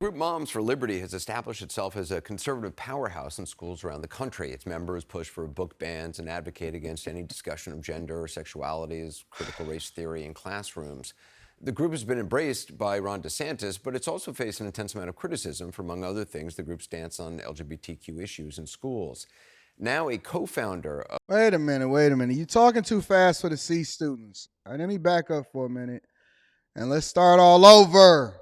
Group Moms for Liberty has established itself as a conservative powerhouse in schools around the country. Its members push for book bans and advocate against any discussion of gender or sexualities, critical race theory in classrooms. The group has been embraced by Ron DeSantis, but it's also faced an intense amount of criticism for, among other things, the group's stance on LGBTQ issues in schools. Now, a co-founder of Wait a minute. You're talking too fast for the C students. All right, let me back up for a minute and let's start all over.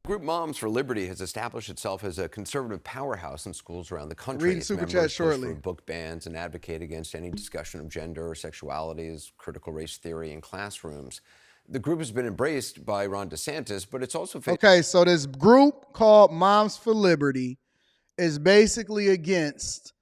Group Moms for Liberty has established itself as a conservative powerhouse in schools around the country. Reading super chat shortly. Push for book bans and advocate against any discussion of gender or sexualities, critical race theory in classrooms. The group has been embraced by Ron DeSantis, but it's also Okay, so this group called Moms for Liberty is basically against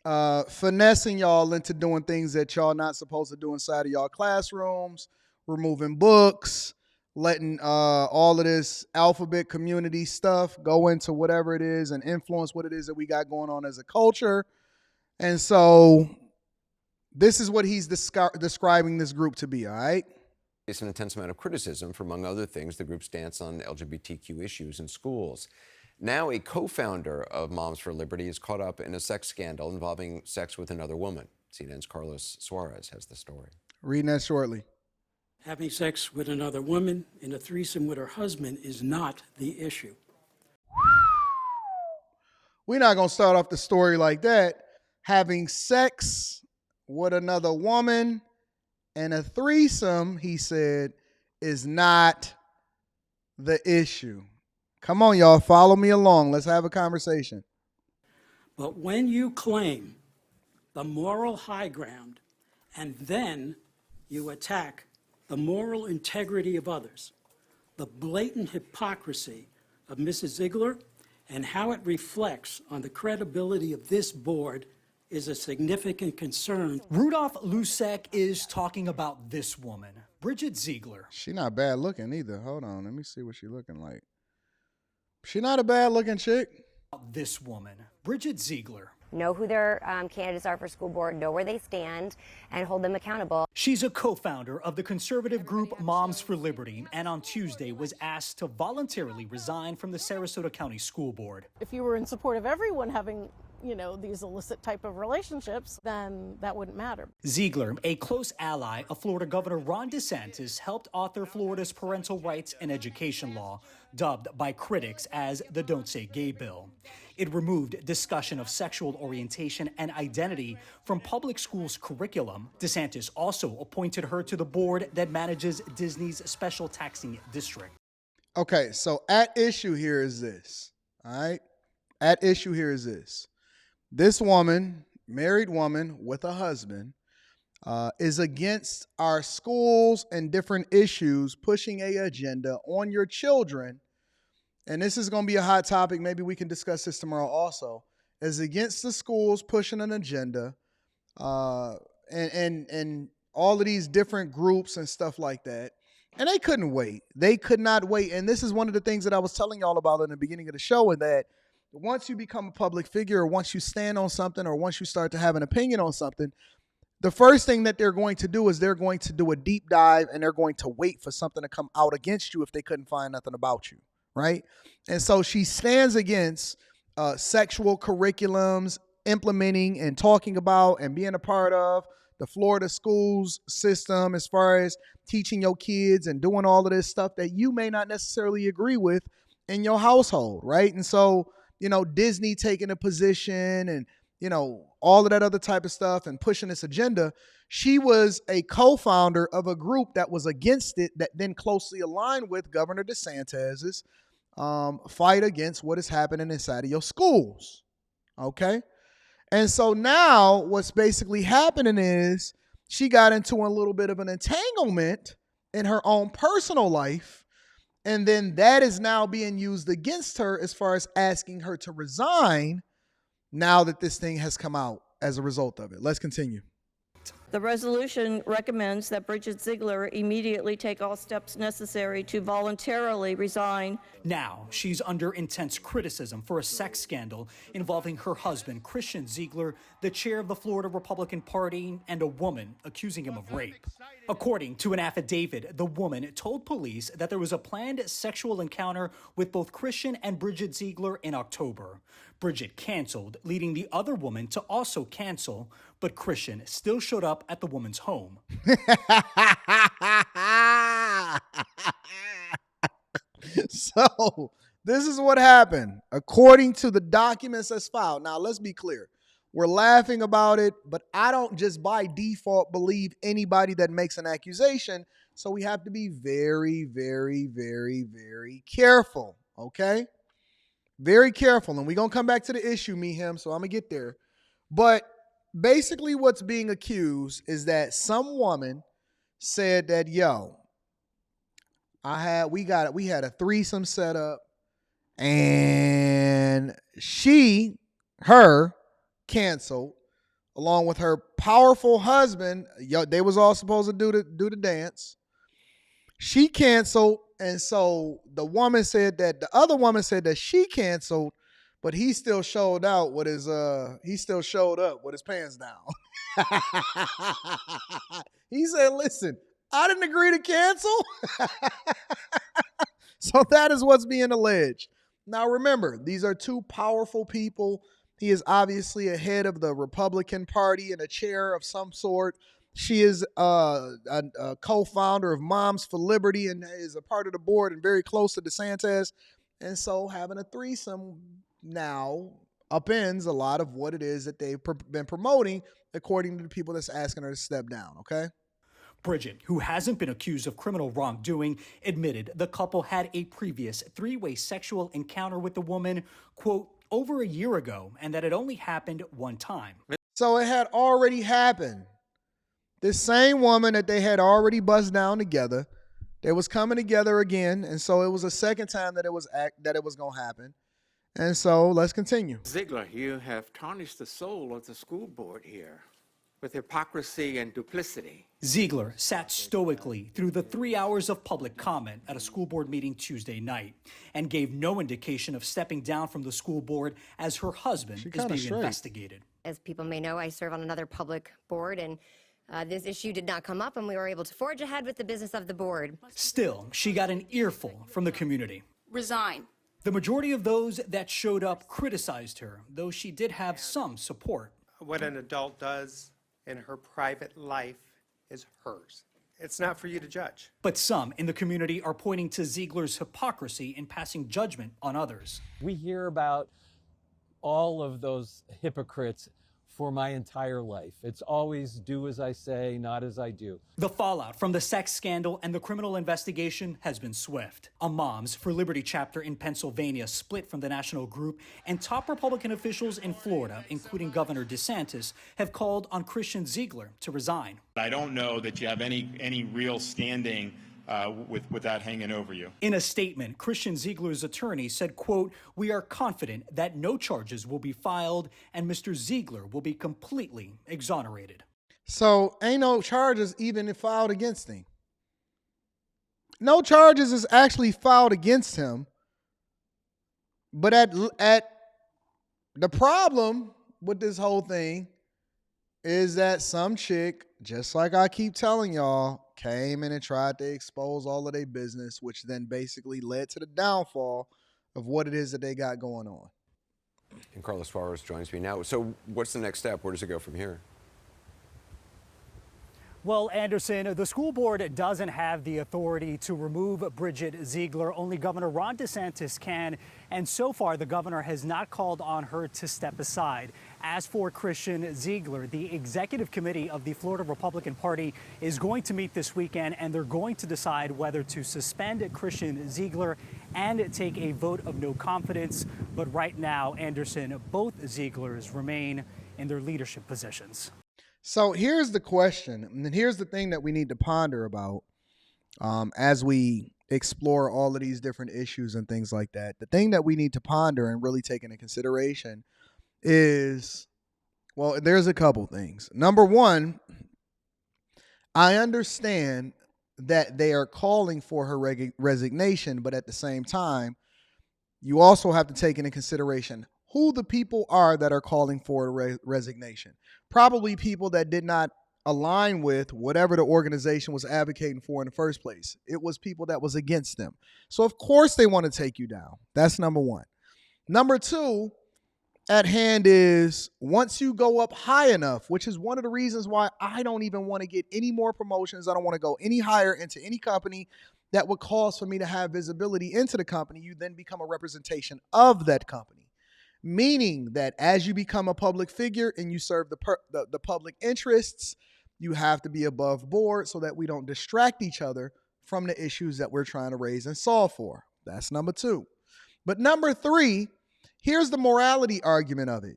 finessing y'all into doing things that y'all not supposed to do inside of y'all classrooms, removing books, letting all of this alphabet community stuff go into whatever it is and influence what it is that we got going on as a culture. And so this is what he's describing this group to be, all right? It's an intense amount of criticism for, among other things, the group's stance on LGBTQ issues in schools. Now, a co-founder of Moms for Liberty is caught up in a sex scandal involving sex with another woman. CNN's Carlos Suarez has the story. Reading that shortly. Having sex with another woman in a threesome with her husband is not the issue. We're not going to start off the story like that. Having sex with another woman and a threesome, he said, is not the issue. Come on, y'all. Follow me along. Let's have a conversation. But when you claim the moral high ground and then you attack the moral integrity of others, the blatant hypocrisy of Mrs. Ziegler, and how it reflects on the credibility of this board is a significant concern. Rudolph Lusek is talking about this woman, Bridget Ziegler. She not bad looking either. Hold on. Let me see what she looking like. She not a bad looking chick. This woman, Bridget Ziegler. Know who their candidates are for school board, know where they stand, and hold them accountable. She's a co-founder of the conservative group Moms for Liberty, and on Tuesday was asked to voluntarily resign from the Sarasota County School Board. If you were in support of everyone having, these illicit type of relationships, then that wouldn't matter. Ziegler, a close ally of Florida Governor Ron DeSantis, helped author Florida's parental rights and education law, dubbed by critics as the Don't Say Gay bill. It removed discussion of sexual orientation and identity from public schools' curriculum. DeSantis also appointed her to the board that manages Disney's special taxing district. Okay, so at issue here is this, all right? At issue here is this. This woman, married woman with a husband, is against our schools and different issues, pushing an agenda on your children. And this is going to be a hot topic. Maybe we can discuss this tomorrow also. Is against the schools pushing an agenda and all of these different groups and stuff like that. And they couldn't wait. They could not wait. And this is one of the things that I was telling y'all about in the beginning of the show, and that once you become a public figure, or once you stand on something, or once you start to have an opinion on something, the first thing that they're going to do is they're going to do a deep dive, and they're going to wait for something to come out against you if they couldn't find nothing about you, right? And so she stands against sexual curriculums, implementing and talking about and being a part of the Florida schools system as far as teaching your kids and doing all of this stuff that you may not necessarily agree with in your household, right? And so, Disney taking a position and, all of that other type of stuff and pushing this agenda. She was a co-founder of a group that was against it, that then closely aligned with Governor DeSantis's fight against what is happening inside of your schools. Okay. And so now what's basically happening is she got into a little bit of an entanglement in her own personal life. And then that is now being used against her as far as asking her to resign now that this thing has come out as a result of it. Let's continue. The resolution recommends that Bridget Ziegler immediately take all steps necessary to voluntarily resign. Now, she's under intense criticism for a sex scandal involving her husband, Christian Ziegler, the chair of the Florida Republican Party, and a woman accusing him of rape. According to an affidavit, the woman told police that there was a planned sexual encounter with both Christian and Bridget Ziegler in October. Bridget canceled, leading the other woman to also cancel, but Christian still showed up at the woman's home. So this is what happened according to the documents that's filed. Now, let's be clear. We're laughing about it, but I don't just by default believe anybody that makes an accusation. So we have to be very, very, very, very careful. Okay? Very careful. And we're going to come back to the issue, me, him. So I'm going to get there. But basically what's being accused is that some woman said that, yo, we had a threesome set up, and her canceled along with her powerful husband. They was all supposed to do the dance. She canceled, and so the other woman said that she canceled, but he still showed up with his pants down. He said, "Listen, I didn't agree to cancel." So that is what's being alleged. Now remember, these are two powerful people. He is obviously a head of the Republican Party and a chair of some sort. She is a co-founder of Moms for Liberty and is a part of the board and very close to DeSantis. And so having a threesome now upends a lot of what it is that they've been promoting, according to the people that's asking her to step down, okay? Bridget, who hasn't been accused of criminal wrongdoing, admitted the couple had a previous three-way sexual encounter with the woman, quote, over a year ago, and that it only happened one time. So it had already happened. This same woman that they had already buzzed down together, they was coming together again, and so it was a second time that it was going to happen. And so let's continue. Ziegler, you have tarnished the soul of the school board here with hypocrisy and duplicity. Ziegler sat stoically through the 3 hours of public comment at a school board meeting Tuesday night and gave no indication of stepping down from the school board as her husband is being investigated. As people may know, I serve on another public board, and this issue did not come up, and we were able to forge ahead with the business of the board. Still, she got an earful from the community. Resign. The majority of those that showed up criticized her, though she did have some support. What an adult does in her private life is hers. It's not for you to judge. But some in the community are pointing to Ziegler's hypocrisy in passing judgment on others. We hear about all of those hypocrites for my entire life. It's always do as I say, not as I do. The fallout from the sex scandal and the criminal investigation has been swift. A Moms for Liberty chapter in Pennsylvania split from the national group, and top Republican officials in Florida, including Governor DeSantis, have called on Christian Ziegler to resign. I don't know that you have any real standing with that hanging over you. In a statement, Christian Ziegler's attorney said, quote, "We are confident that no charges will be filed and Mr. Ziegler will be completely exonerated." So ain't no charges even filed against him. No charges is actually filed against him. But at the problem with this whole thing is that some chick, just like I keep telling y'all, came in and tried to expose all of their business, which then basically led to the downfall of what it is that they got going on. And Carlos Suarez joins me now. So what's the next step? Where does it go from here? Well, Anderson, the school board doesn't have the authority to remove Bridget Ziegler. Only Governor Ron DeSantis can. And so far, the governor has not called on her to step aside. As for Christian Ziegler, the executive committee of the Florida Republican Party is going to meet this weekend, and they're going to decide whether to suspend Christian Ziegler and take a vote of no confidence. But right now, Anderson, both Zieglers remain in their leadership positions. So here's the question, and here's the thing that we need to ponder about as we explore all of these different issues and things like that. The thing that we need to ponder and really take into consideration is, well, there's a couple things. Number one, I understand that they are calling for her resignation, but at the same time, you also have to take into consideration who the people are that are calling for a resignation. Probably people that did not align with whatever the organization was advocating for in the first place. It was people that was against them. So of course they want to take you down. That's number one. Number two, at hand is once you go up high enough, which is one of the reasons why I don't even want to get any more promotions. I don't want to go any higher into any company that would cause for me to have visibility into the company. You then become a representation of that company, meaning that as you become a public figure and you serve the public interests, you have to be above board so that we don't distract each other from the issues that we're trying to raise and solve for. That's number two. But number three, here's the morality argument of it.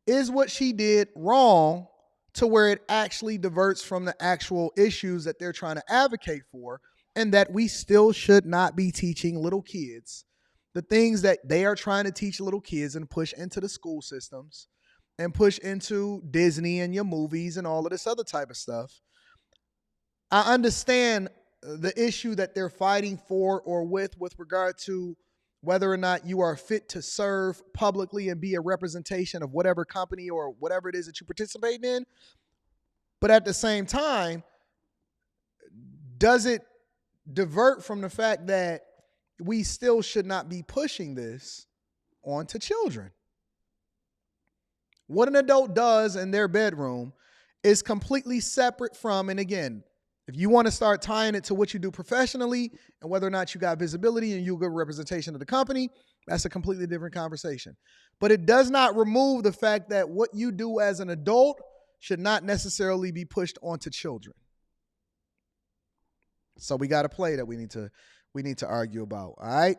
Is what she did wrong to where it actually diverts from the actual issues that they're trying to advocate for, and that we still should not be teaching little kids the things that they are trying to teach little kids and push into the school systems and push into Disney and your movies and all of this other type of stuff. I understand the issue that they're fighting for or with regard to whether or not you are fit to serve publicly and be a representation of whatever company or whatever it is that you participate in. But at the same time, does it divert from the fact that we still should not be pushing this onto children? What an adult does in their bedroom is completely separate from, and again, if you want to start tying it to what you do professionally and whether or not you got visibility and you good representation of the company, that's a completely different conversation. But it does not remove the fact that what you do as an adult should not necessarily be pushed onto children. So we got a play that we need to argue about. All right.